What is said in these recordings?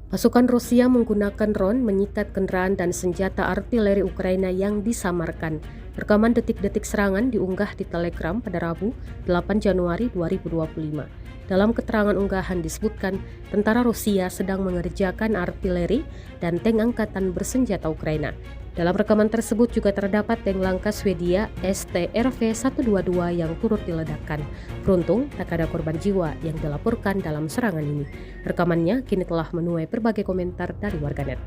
Pasukan Rusia menggunakan drone menyikat kendaraan dan senjata artileri Ukraina yang disamarkan. Rekaman detik-detik serangan diunggah di Telegram pada Rabu, 8 Januari 2025. Dalam keterangan unggahan disebutkan, tentara Rusia sedang mengerjakan artileri dan tank angkatan bersenjata Ukraina. Dalam rekaman tersebut juga terdapat tank langka Swedia STRV-122 yang turut diledakkan. Beruntung, tak ada korban jiwa yang dilaporkan dalam serangan ini. Rekamannya kini telah menuai berbagai komentar dari warganet.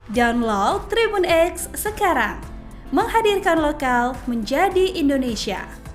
Download Tribun X sekarang, menghadirkan lokal menjadi Indonesia.